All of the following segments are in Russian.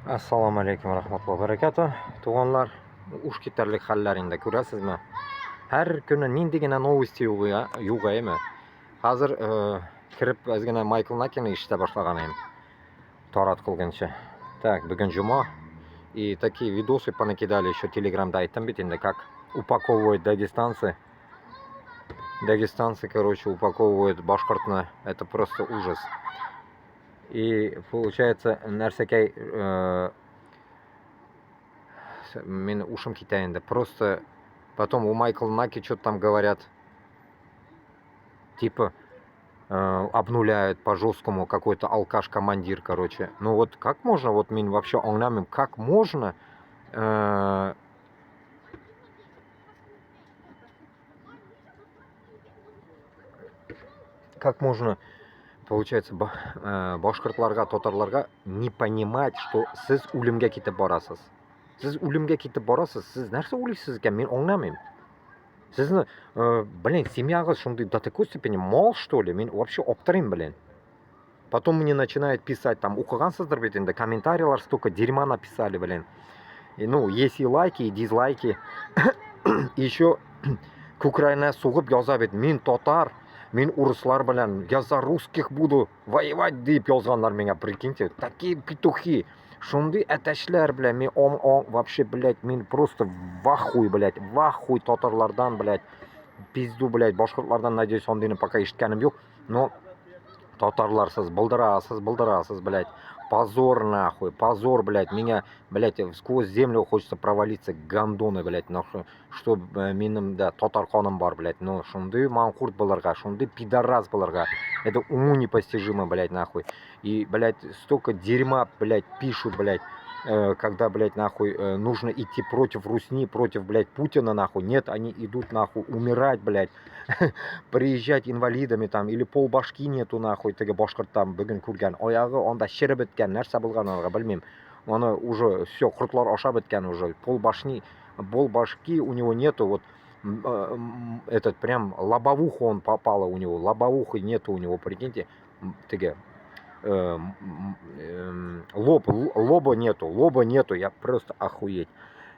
Assalomu alaykum rahmatullohi barakatuh. Tug'onlar, uch ketarlik hallaringda ko'rasizmi? Har kuni nindigina novosti yo'g'aymi? Hozir kirib ozgina Michael Nakini eshita boshlaganman. Torat qilguncha. Так, bugun juma. И такие видосы понакидали еще телеграм-да, там битинда, как упаковывают дагестанцы. Дагестанцы, короче, упаковывают башкортно. Это просто ужас. И получается, нарсакай мен ушам китаинда. Просто потом у Майкла Наки что-то там говорят. Типа обнуляют по-жесткому какой-то алкаш-командир, короче. Ну вот как можно, вот мен вообще оңнамим, как можно как можно, получается, башкортларга, татарларга не понимать, что siz o'limga ketib borasiz. Siz o'limga ketib borasiz, siz narsa o'ylaysiz ekan, men o'nglamim. Sizni, блин, семьягыз шундай до такой степени мол, что ли? Мен вообще оптырым, блин. Потом мне начинают писать, там, укыгансыздыр бит инде, комментарийлар столько дерьма написали, блин. И, ну, есть и лайки, и дизлайки. И еще к Украине сугып яза бит, мен татар, мен урыслар белән, я за русских буду воевать дип язганнар миңа, прикиньте. Такие петухи. Шундай әтәчләр, бля, мен вообще, блядь, мен просто в ахуй, блядь, в ахуй татарлардан, блядь, пизду, блядь, башкортлардан, надеюсь, ондыйны пока ишеткәнем юк, но татарларсыз, былдырасыз, блядь, позор, нахуй, позор, блядь, меня, блядь, сквозь землю хочется провалиться, гандоны, блядь, нахуй, чтобы минем, да, татар каным бар, блядь, ну, шунды манкурт былырга, шунды пидорас былырга, это уму непостижимо, блядь, нахуй, и, блядь, столько дерьма, блядь, пишут, блядь, когда, блядь, нахуй, нужно идти против Русни, против, блядь, Путина, нахуй, нет, они идут, нахуй, умирать, блядь, приезжать инвалидами там, или полбашки нету, нахуй, теге башкорттан бүгін көрген, оягы онда шіріп біткен, нәрсе болған оныға, білмеймін, оны уже, все, құртлар аша біткен уже, полбашки у него нету, вот, этот, прям, лобовуху он попало у него, лобовухи нету у него, прикиньте, теге, лоба нету, я просто охуеть.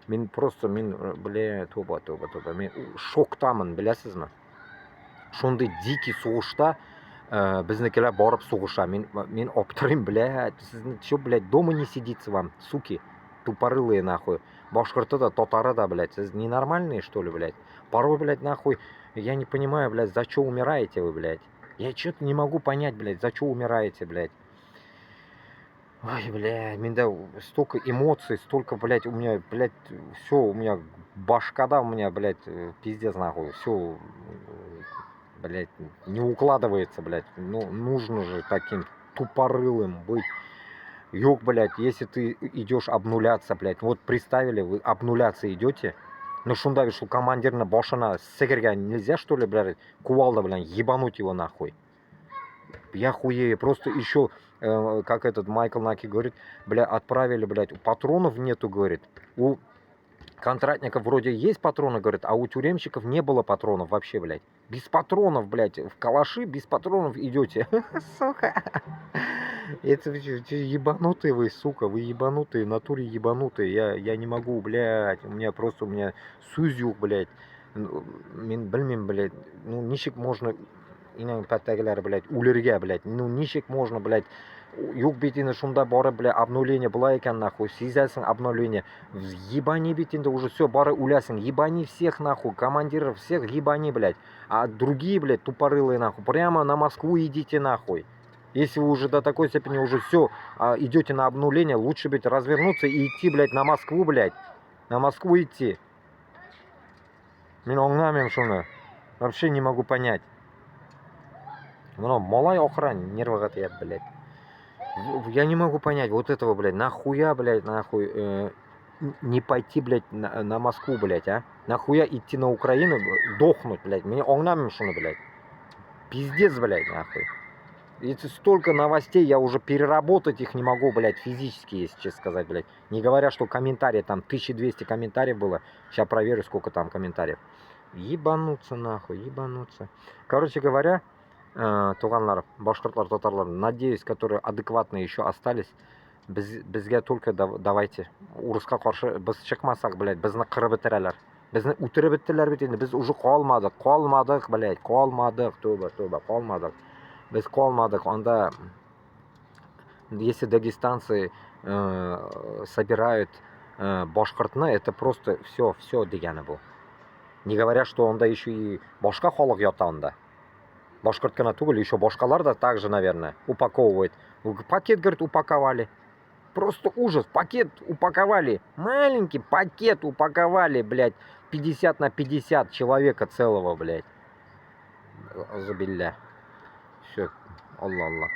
Мен просто, бля, тоба, мен шоктамын, білесізмі? Шондай дикий сугышта біздікілер барып сугыша. Мен оптырым, блядь, сіздің чё, блядь, дома не сидится вам, суки, тупорылые, нахуй. Башкорты да, татары да, блядь, сіз ненормальные, что ли, блядь? Порой, блядь, нахуй, я не понимаю, блядь, за что умираете вы, блядь? Я что-то не могу понять, блядь, за что умираете, блядь. Ой, блядь, менде столько эмоций, столько, блядь, у меня, блядь, все, у меня башкада, у меня, блядь, пиздец, нахуй, все, блядь, не укладывается, блядь. Ну, нужно же таким тупорылым быть. Ёк, блядь, если ты идешь обнуляться, блядь, вот представили, вы обнуляться идете, ну шунда вишь, командирна башана сэгерга нельзя, что ли, блядь, кувалда, блядь, ебануть его нахуй. Я хуею, просто еще, как этот Майкл Наки говорит, бля, отправили, блядь, патронов нету, говорит. У контрактников вроде есть патроны, говорит, а у тюремщиков не было патронов вообще, блядь. Без патронов, блядь, в калаши без патронов идете. Сука. Это ебанутые вы, сука, вы ебанутые, в натуре ебанутые. Я не могу, блядь, у меня сузюк, блядь. Мен білмеймін, блядь, ну ничек можно, инан пәттәгілер, блядь, улерге, блядь, ну ничек можно, блядь, юг битінде шунда бары, бля, обнуление была екен, нахуй, сезәсің обнуление, ебани битінде уже все, бары улясың, ебани всех, нахуй, командиров всех ебани, блядь, а другие, блядь, тупорылые, нахуй, прямо на Москву идите, нахуй. Если вы уже до такой степени уже все идете на обнуление, лучше, блядь, развернуться и идти, блядь, на Москву, блядь, на Москву идти. Мен оңнамем шуны, вообще не могу понять. Ну, малай охран, нервыға тият, блядь. Я не могу понять вот этого, блядь, нахуя, блядь, нахуй, не пойти, блядь, на Москву, блядь, а? Нахуя идти на Украину, дохнуть, блядь, меня оңнамем шуны, блядь. Пиздец, блядь, нахуй. Это столько новостей, я уже переработать их не могу, блядь, физически, если честно сказать, блядь. Не говоря, что комментарии, там 1200 комментариев было. Сейчас проверю, сколько там комментариев. Ебануться, нахуй, ебануться. Короче говоря, туганлар, башкортлар, татарлар, надеюсь, которые адекватные еще остались, Бізге только давайте урысқа қарсы біз шықмасақ, блядь, бізді қырып бітірелер. Бізді үтіріп біттілер бит енді. Біз уже қалмадық, блядь, қалмадық, тоба, қалмадық. Біз қалмадық. Онда, если дагестанцы собирают башқұртны, это просто все дегені бұл. Не говоря, что онда еще и башқа халық ята онда. Башқұрт қана түгіл, еще башқалар да так же, наверное, упаковывают. Пакет, говорит, упаковали. Просто ужас. Пакет упаковали. Маленький пакет упаковали, блядь. 50 на 50 человека целого, блядь. Забилля. Все. Алла.